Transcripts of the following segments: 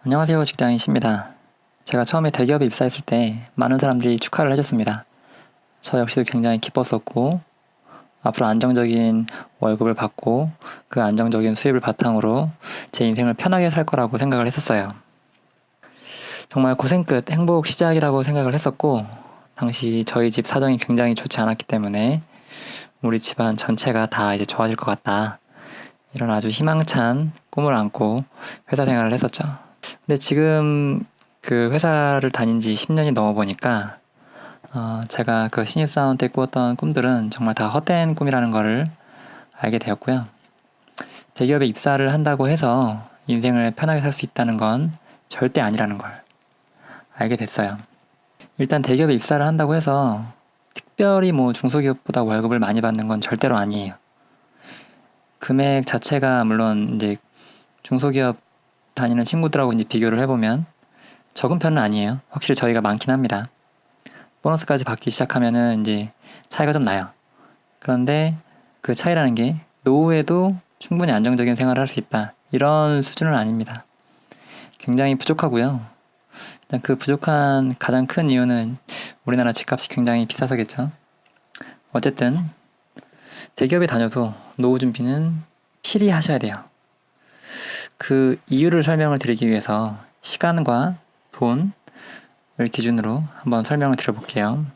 안녕하세요. 직장인 씨입니다. 제가 처음에 대기업에 입사했을 때 많은 사람들이 축하를 해줬습니다. 저 역시도 굉장히 기뻤었고, 앞으로 안정적인 월급을 받고 그 안정적인 수입을 바탕으로 제 인생을 편하게 살 거라고 생각을 했었어요. 정말 고생 끝 행복 시작이라고 생각을 했었고, 당시 저희 집 사정이 굉장히 좋지 않았기 때문에 우리 집안 전체가 다 이제 좋아질 것 같다, 이런 아주 희망찬 꿈을 안고 회사 생활을 했었죠. 근데 지금 그 회사를 다닌 지 10년이 넘어 보니까 제가 그 신입사원 때 꾸었던 꿈들은 정말 다 헛된 꿈이라는 거를 알게 되었고요. 대기업에 입사를 한다고 해서 인생을 편하게 살 수 있다는 건 절대 아니라는 걸 알게 됐어요. 일단 대기업에 입사를 한다고 해서 특별히 뭐 중소기업보다 월급을 많이 받는 건 절대로 아니에요. 금액 자체가 물론 이제 중소기업 다니는 친구들하고 이제 비교를 해보면 적은 편은 아니에요. 확실히 저희가 많긴 합니다. 보너스까지 받기 시작하면은 이제 차이가 좀 나요. 그런데 그 차이라는 게 노후에도 충분히 안정적인 생활을 할 수 있다, 이런 수준은 아닙니다. 굉장히 부족하고요. 일단 그 부족한 가장 큰 이유는 우리나라 집값이 굉장히 비싸서겠죠. 어쨌든 대기업에 다녀도 노후 준비는 필히 하셔야 돼요. 그 이유를 설명을 드리기 위해서 시간과 돈을 기준으로 한번 설명을 드려볼게요.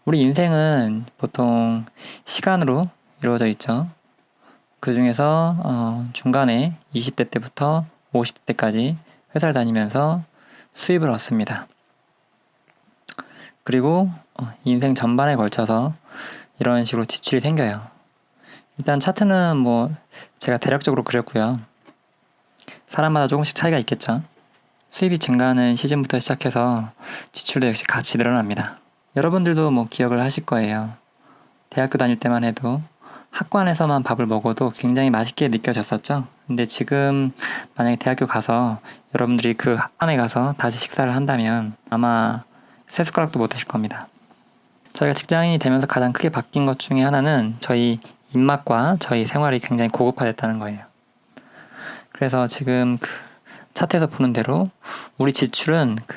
우리 인생은 보통 시간으로 이루어져 있죠. 그 중에서 중간에 20대 때부터 50대 때까지 회사를 다니면서 수입을 얻습니다. 그리고 인생 전반에 걸쳐서 이런 식으로 지출이 생겨요. 일단 차트는 뭐 제가 대략적으로 그렸고요. 사람마다 조금씩 차이가 있겠죠. 수입이 증가하는 시즌부터 시작해서 지출도 역시 같이 늘어납니다. 여러분들도 뭐 기억을 하실 거예요. 대학교 다닐 때만 해도 학관에서만 밥을 먹어도 굉장히 맛있게 느껴졌었죠. 근데 지금 만약에 대학교 가서 여러분들이 그 학관에 가서 다시 식사를 한다면 아마 세 숟가락도 못 드실 겁니다. 저희가 직장인이 되면서 가장 크게 바뀐 것 중에 하나는 저희 입맛과 저희 생활이 굉장히 고급화됐다는 거예요. 그래서 지금 그 차트에서 보는 대로 우리 지출은 그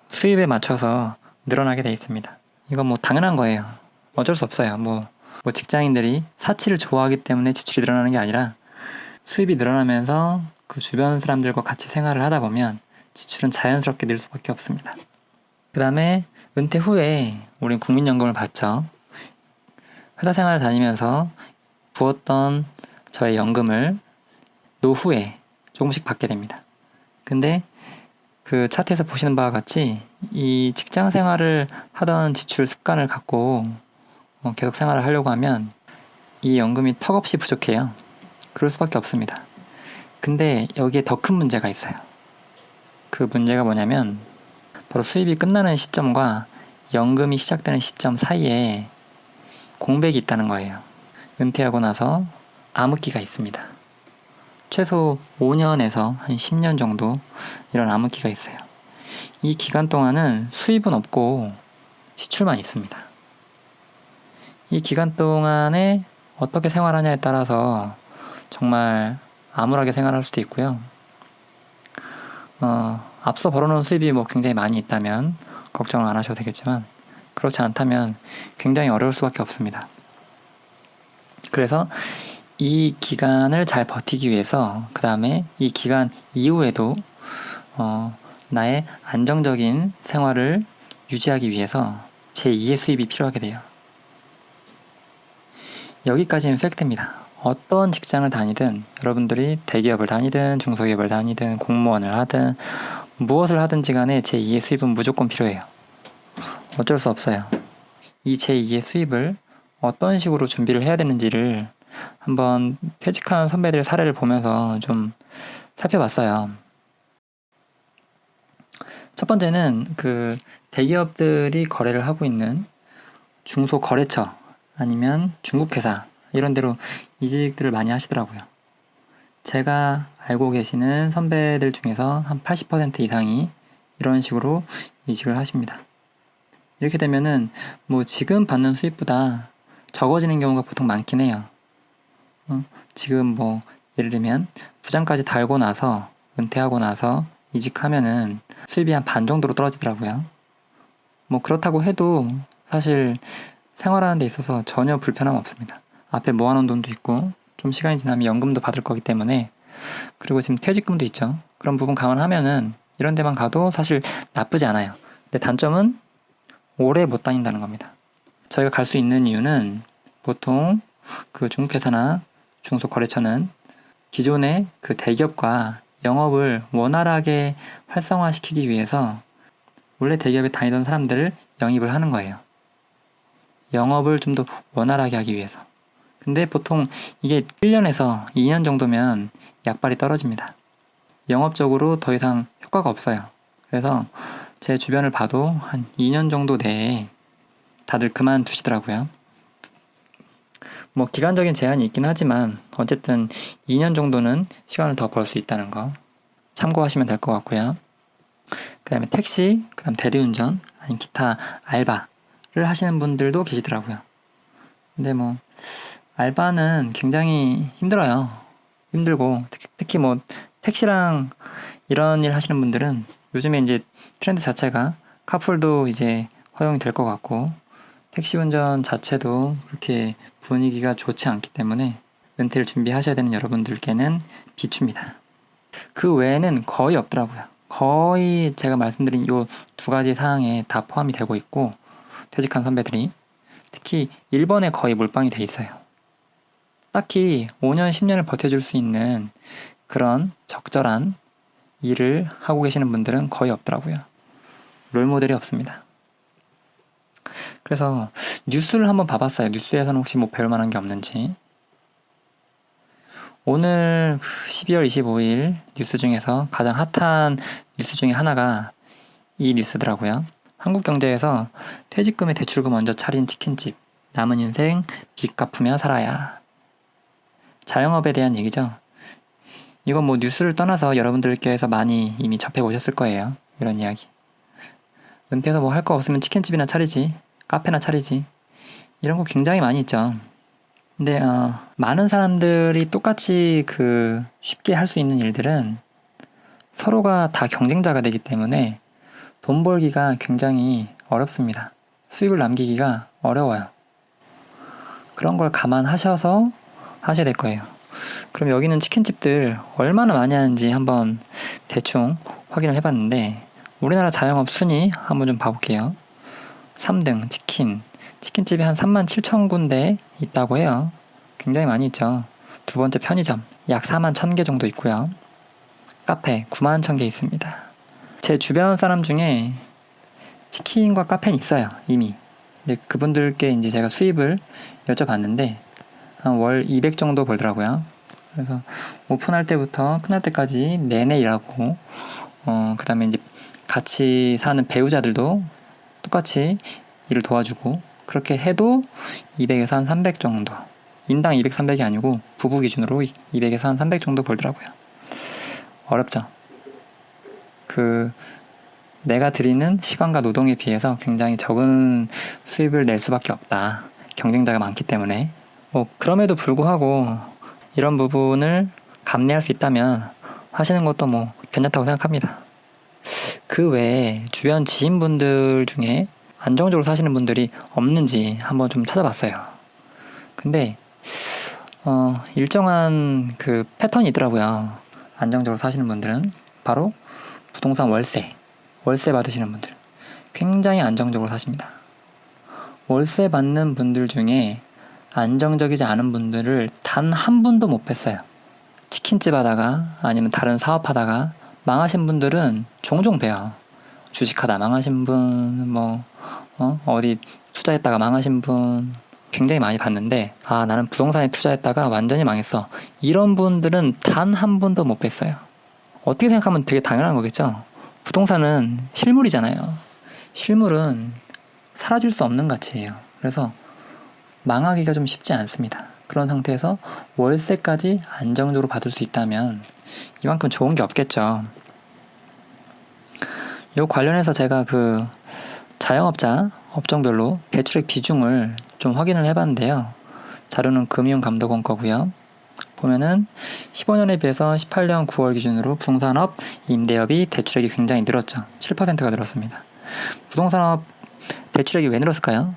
수입에 맞춰서 늘어나게 돼 있습니다. 이건 뭐 당연한 거예요. 어쩔 수 없어요. 뭐 직장인들이 사치를 좋아하기 때문에 지출이 늘어나는 게 아니라 수입이 늘어나면서 그 주변 사람들과 같이 생활을 하다 보면 지출은 자연스럽게 늘 수밖에 없습니다. 그 다음에 은퇴 후에 우린 국민연금을 받죠. 회사 생활을 다니면서 부었던 저의 연금을 노후에 조금씩 받게 됩니다. 근데 그 차트에서 보시는 바와 같이 이 직장 생활을 하던 지출 습관을 갖고 계속 생활을 하려고 하면 이 연금이 턱없이 부족해요. 그럴 수밖에 없습니다. 근데 여기에 더 큰 문제가 있어요. 그 문제가 뭐냐면 바로 수입이 끝나는 시점과 연금이 시작되는 시점 사이에 공백이 있다는 거예요. 은퇴하고 나서 암흑기가 있습니다. 최소 5년에서 한 10년 정도 이런 암흑기가 있어요. 이 기간 동안은 수입은 없고 지출만 있습니다. 이 기간 동안에 어떻게 생활하냐에 따라서 정말 암울하게 생활할 수도 있고요. 앞서 벌어놓은 수입이 뭐 굉장히 많이 있다면 걱정을 안 하셔도 되겠지만, 그렇지 않다면 굉장히 어려울 수밖에 없습니다. 그래서 이 기간을 잘 버티기 위해서, 그 다음에 이 기간 이후에도 나의 안정적인 생활을 유지하기 위해서 제2의 수입이 필요하게 돼요. 여기까지는 팩트입니다. 어떤 직장을 다니든, 여러분들이 대기업을 다니든 중소기업을 다니든 공무원을 하든 무엇을 하든지 간에 제2의 수입은 무조건 필요해요. 어쩔 수 없어요. 이 제2의 수입을 어떤 식으로 준비를 해야 되는지를 한번 퇴직한 선배들 사례를 보면서 좀 살펴봤어요. 첫 번째는 그 대기업들이 거래를 하고 있는 중소거래처 아니면 중국회사, 이런 데로 이직들을 많이 하시더라고요. 제가 알고 계시는 선배들 중에서 한 80% 이상이 이런 식으로 이직을 하십니다. 이렇게 되면은 뭐 지금 받는 수입보다 적어지는 경우가 보통 많긴 해요. 지금 뭐 예를 들면 부장까지 달고 나서 은퇴하고 나서 이직하면은 수입이 한 반 정도로 떨어지더라고요. 뭐 그렇다고 해도 사실 생활하는 데 있어서 전혀 불편함 없습니다. 앞에 모아놓은 돈도 있고 좀 시간이 지나면 연금도 받을 거기 때문에, 그리고 지금 퇴직금도 있죠. 그런 부분 감안하면은 이런 데만 가도 사실 나쁘지 않아요. 근데 단점은 오래 못 다닌다는 겁니다. 저희가 갈 수 있는 이유는 보통 그 중국회사나 중소거래처는 기존의 그 대기업과 영업을 원활하게 활성화시키기 위해서 원래 대기업에 다니던 사람들을 영입을 하는 거예요. 영업을 좀 더 원활하게 하기 위해서. 근데 보통 이게 1년에서 2년 정도면 약발이 떨어집니다. 영업적으로 더 이상 효과가 없어요. 그래서 제 주변을 봐도 한 2년 정도 내에 다들 그만두시더라고요. 뭐 기간적인 제한이 있긴 하지만 어쨌든 2년 정도는 시간을 더 벌 수 있다는 거 참고하시면 될 것 같고요. 그 다음에 택시, 그 다음 대리운전, 아니면 기타 알바를 하시는 분들도 계시더라고요. 근데 뭐 알바는 굉장히 힘들어요. 힘들고 특히 뭐 택시랑 이런 일 하시는 분들은 요즘에 이제 트렌드 자체가 카풀도 이제 허용이 될 것 같고, 택시 운전 자체도 그렇게 분위기가 좋지 않기 때문에 은퇴를 준비하셔야 되는 여러분들께는 비춥니다. 그 외에는 거의 없더라고요. 거의 제가 말씀드린 요 두 가지 사항에 다 포함이 되고 있고, 퇴직한 선배들이 특히 일본에 거의 몰빵이 돼 있어요. 딱히 5년, 10년을 버텨줄 수 있는 그런 적절한 일을 하고 계시는 분들은 거의 없더라고요. 롤모델이 없습니다. 그래서 뉴스를 한번 봐봤어요. 뉴스에서는 혹시 뭐 배울 만한 게 없는지. 오늘 12월 25일 뉴스 중에서 가장 핫한 뉴스 중에 하나가 이 뉴스더라고요. 한국경제에서 퇴직금에 대출금 먼저 차린 치킨집, 남은 인생 빚 갚으며 살아야. 자영업에 대한 얘기죠. 이건 뭐 뉴스를 떠나서 여러분들께서 많이 이미 접해보셨을 거예요. 이런 이야기. 은퇴해서 뭐 할 거 없으면 치킨집이나 차리지, 카페나 차리지, 이런 거 굉장히 많이 있죠. 근데 많은 사람들이 똑같이 그 쉽게 할 수 있는 일들은 서로가 다 경쟁자가 되기 때문에 돈 벌기가 굉장히 어렵습니다. 수입을 남기기가 어려워요. 그런 걸 감안하셔서 하셔야 될 거예요. 그럼 여기는 치킨집들 얼마나 많이 하는지 한번 대충 확인을 해봤는데, 우리나라 자영업 순위 한번 좀 봐볼게요. 3등 치킨집이 한 37,000군데 있다고 해요. 굉장히 많이 있죠. 두 번째 편의점 약 41,000개 정도 있고요. 카페 91,000개 있습니다. 제 주변 사람 중에 치킨과 카페는 있어요, 이미. 근데 그분들께 이제 제가 수입을 여쭤봤는데 한 월 200 정도 벌더라고요. 그래서 오픈할 때부터 끝날 때까지 내내 일하고, 그 다음에 이제 같이 사는 배우자들도 똑같이 일을 도와주고, 그렇게 해도 200에서 한 300 정도, 인당 200, 300이 아니고 부부 기준으로 200에서 한 300 정도 벌더라고요. 어렵죠. 내가 드리는 시간과 노동에 비해서 굉장히 적은 수입을 낼 수밖에 없다. 경쟁자가 많기 때문에. 뭐 그럼에도 불구하고 이런 부분을 감내할 수 있다면 하시는 것도 뭐 괜찮다고 생각합니다. 그 외에 주변 지인분들 중에 안정적으로 사시는 분들이 없는지 한번 좀 찾아봤어요. 근데 일정한 그 패턴이 있더라고요. 안정적으로 사시는 분들은 바로 부동산 월세 받으시는 분들 굉장히 안정적으로 사십니다. 월세 받는 분들 중에 안정적이지 않은 분들을 단 한 분도 못 뵀어요. 치킨집 하다가 아니면 다른 사업하다가 망하신 분들은 종종 봬요. 주식하다 망하신 분, 어디 투자했다가 망하신 분 굉장히 많이 봤는데, 나는 부동산에 투자했다가 완전히 망했어, 이런 분들은 단 한 분도 못 뵀어요. 어떻게 생각하면 되게 당연한 거겠죠. 부동산은 실물이잖아요. 실물은 사라질 수 없는 가치예요. 그래서 망하기가 좀 쉽지 않습니다. 그런 상태에서 월세까지 안정적으로 받을 수 있다면 이만큼 좋은 게 없겠죠. 요 관련해서 제가 그 자영업자 업종별로 대출액 비중을 좀 확인을 해봤는데요. 자료는 금융감독원 거고요. 보면은 15년에 비해서 18년 9월 기준으로 부동산업 임대업이 대출액이 굉장히 늘었죠. 7%가 늘었습니다. 부동산업 대출액이 왜 늘었을까요?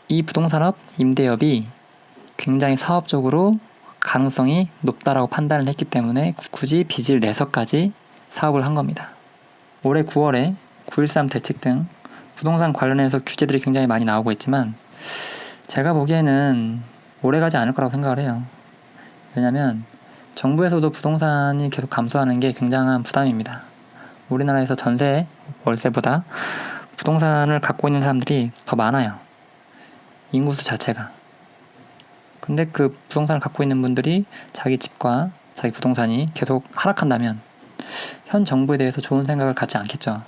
이 부동산업 임대업이 굉장히 사업적으로 가능성이 높다라고 판단을 했기 때문에 굳이 빚을 내서까지 사업을 한 겁니다. 올해 9월에 9.13 대책 등 부동산 관련해서 규제들이 굉장히 많이 나오고 있지만 제가 보기에는 오래가지 않을 거라고 생각을 해요. 왜냐하면 정부에서도 부동산이 계속 감소하는 게 굉장한 부담입니다. 우리나라에서 전세, 월세보다 부동산을 갖고 있는 사람들이 더 많아요. 인구수 자체가. 근데 그 부동산을 갖고 있는 분들이 자기 집과 자기 부동산이 계속 하락한다면 현 정부에 대해서 좋은 생각을 갖지 않겠죠.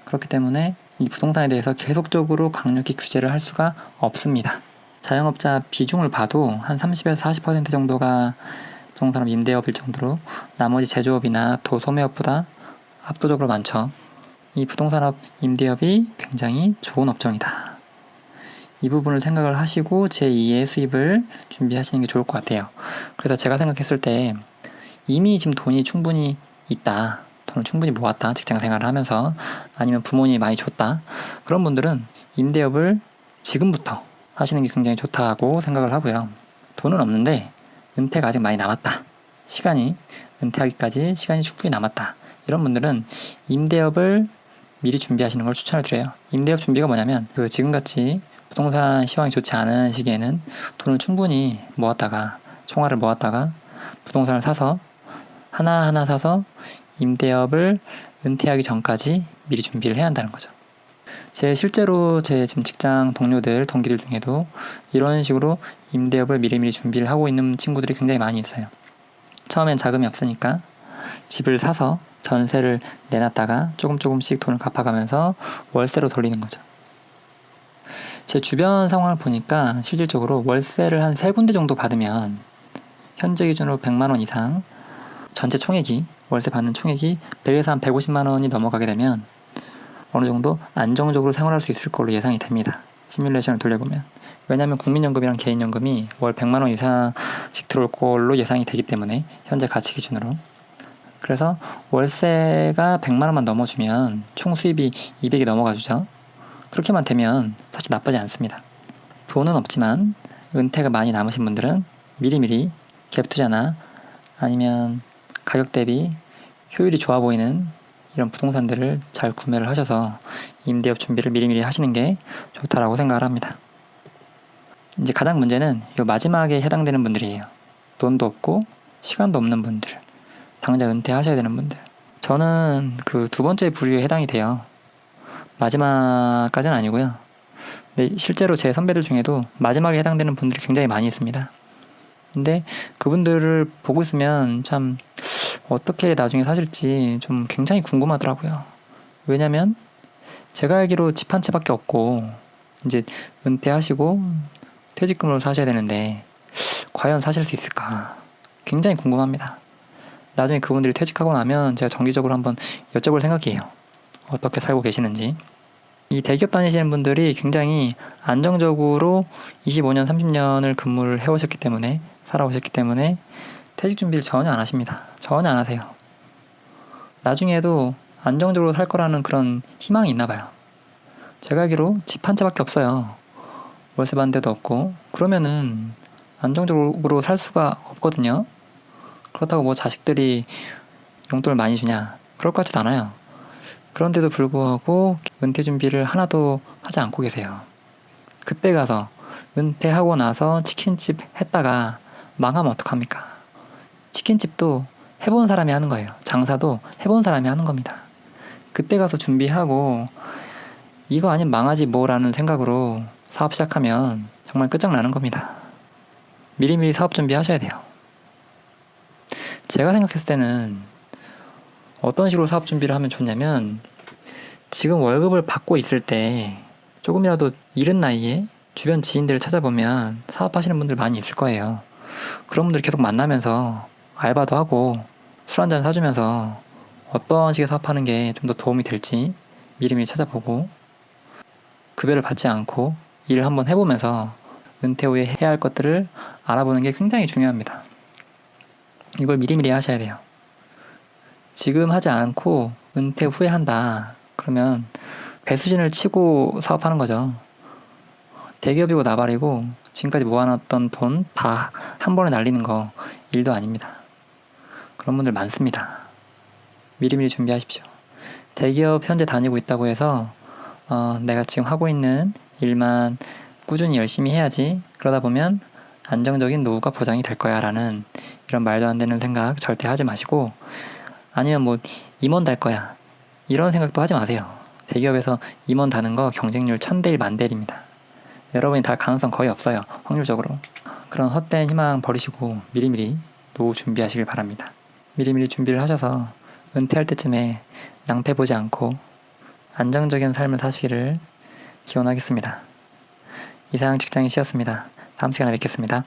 그렇기 때문에 이 부동산에 대해서 계속적으로 강력히 규제를 할 수가 없습니다. 자영업자 비중을 봐도 한 30에서 40% 정도가 부동산업 임대업일 정도로 나머지 제조업이나 도소매업보다 압도적으로 많죠. 이 부동산업 임대업이 굉장히 좋은 업종이다. 이 부분을 생각을 하시고 제2의 수입을 준비하시는 게 좋을 것 같아요. 그래서 제가 생각했을 때 이미 지금 돈이 충분히 있다. 돈을 충분히 모았다. 직장 생활을 하면서 아니면 부모님이 많이 줬다. 그런 분들은 임대업을 지금부터 하시는 게 굉장히 좋다고 생각을 하고요. 돈은 없는데 은퇴가 아직 많이 남았다. 은퇴하기까지 시간이 충분히 남았다. 이런 분들은 임대업을 미리 준비하시는 걸 추천을 드려요. 임대업 준비가 뭐냐면 지금같이 부동산 시황이 좋지 않은 시기에는 돈을 충분히 모았다가 총알을 모았다가 부동산을 사서 하나하나 사서 임대업을 은퇴하기 전까지 미리 준비를 해야 한다는 거죠. 실제로 제 지금 직장 동기들 중에도 이런 식으로 임대업을 미리미리 준비를 하고 있는 친구들이 굉장히 많이 있어요. 처음엔 자금이 없으니까 집을 사서 전세를 내놨다가 조금씩 돈을 갚아가면서 월세로 돌리는 거죠. 제 주변 상황을 보니까 실질적으로 월세를 한 3군데 정도 받으면 현재 기준으로 100만 원 이상 전체 총액이 월세 받는 총액이 100에서 한 150만 원이 넘어가게 되면 어느 정도 안정적으로 생활할 수 있을 걸로 예상이 됩니다. 시뮬레이션을 돌려보면. 왜냐하면 국민연금이랑 개인연금이 월 100만 원 이상씩 들어올 걸로 예상이 되기 때문에 현재 가치 기준으로. 그래서 월세가 100만 원만 넘어주면 총 수입이 200이 넘어가주죠. 그렇게만 되면 사실 나쁘지 않습니다. 돈은 없지만 은퇴가 많이 남으신 분들은 미리미리 갭 투자나 아니면 가격 대비 효율이 좋아 보이는 이런 부동산들을 잘 구매를 하셔서 임대업 준비를 미리미리 하시는 게 좋다라고 생각을 합니다. 이제 가장 문제는 이 마지막에 해당되는 분들이에요. 돈도 없고 시간도 없는 분들, 당장 은퇴하셔야 되는 분들. 저는 그 두 번째 부류에 해당이 돼요. 마지막까지는 아니고요. 근데 실제로 제 선배들 중에도 마지막에 해당되는 분들이 굉장히 많이 있습니다. 근데 그분들을 보고 있으면 참 어떻게 나중에 사실지 좀 굉장히 궁금하더라고요. 왜냐면 제가 알기로 집 한 채밖에 없고 이제 은퇴하시고 퇴직금으로 사셔야 되는데 과연 사실 수 있을까? 굉장히 궁금합니다. 나중에 그분들이 퇴직하고 나면 제가 정기적으로 한번 여쭤볼 생각이에요. 어떻게 살고 계시는지. 이 대기업 다니시는 분들이 굉장히 안정적으로 25년, 30년을 근무를 해오셨기 때문에 살아오셨기 때문에 퇴직 준비를 전혀 안 하십니다. 전혀 안 하세요. 나중에도 안정적으로 살 거라는 그런 희망이 있나 봐요. 제가 알기로 집 한 채밖에 없어요. 월세 받는 데도 없고. 그러면은 안정적으로 살 수가 없거든요. 그렇다고 뭐 자식들이 용돈을 많이 주냐? 그럴 것 같지도 않아요. 그런데도 불구하고 은퇴 준비를 하나도 하지 않고 계세요. 그때 가서 은퇴하고 나서 치킨집 했다가 망하면 어떡합니까? 치킨집도 해본 사람이 하는 거예요. 장사도 해본 사람이 하는 겁니다. 그때 가서 준비하고 이거 아니면 망하지 뭐라는 생각으로 사업 시작하면 정말 끝장나는 겁니다. 미리미리 사업 준비하셔야 돼요. 제가 생각했을 때는 어떤 식으로 사업 준비를 하면 좋냐면 지금 월급을 받고 있을 때 조금이라도 이른 나이에 주변 지인들을 찾아보면 사업하시는 분들 많이 있을 거예요. 그런 분들 계속 만나면서 알바도 하고 술 한잔 사주면서 어떤 식의 사업하는 게 좀 더 도움이 될지 미리미리 찾아보고 급여를 받지 않고 일을 한번 해보면서 은퇴 후에 해야 할 것들을 알아보는 게 굉장히 중요합니다. 이걸 미리미리 하셔야 돼요. 지금 하지 않고 은퇴 후에 한다. 그러면 배수진을 치고 사업하는 거죠. 대기업이고 나발이고 지금까지 모아놨던 돈 다 한 번에 날리는 거 일도 아닙니다. 그런 분들 많습니다. 미리미리 준비하십시오. 대기업 현재 다니고 있다고 해서 내가 지금 하고 있는 일만 꾸준히 열심히 해야지, 그러다 보면 안정적인 노후가 보장이 될 거야 라는 이런 말도 안 되는 생각 절대 하지 마시고, 아니면 뭐 임원 달 거야 이런 생각도 하지 마세요. 대기업에서 임원 다는 거 경쟁률 1000대 1 만대 1입니다. 여러분이 달 가능성 거의 없어요. 확률적으로. 그런 헛된 희망 버리시고 미리미리 노후 준비하시길 바랍니다. 미리미리 준비를 하셔서 은퇴할 때쯤에 낭패 보지 않고 안정적인 삶을 사시기를 기원하겠습니다. 이상 직장인 씨였습니다. 다음 시간에 뵙겠습니다.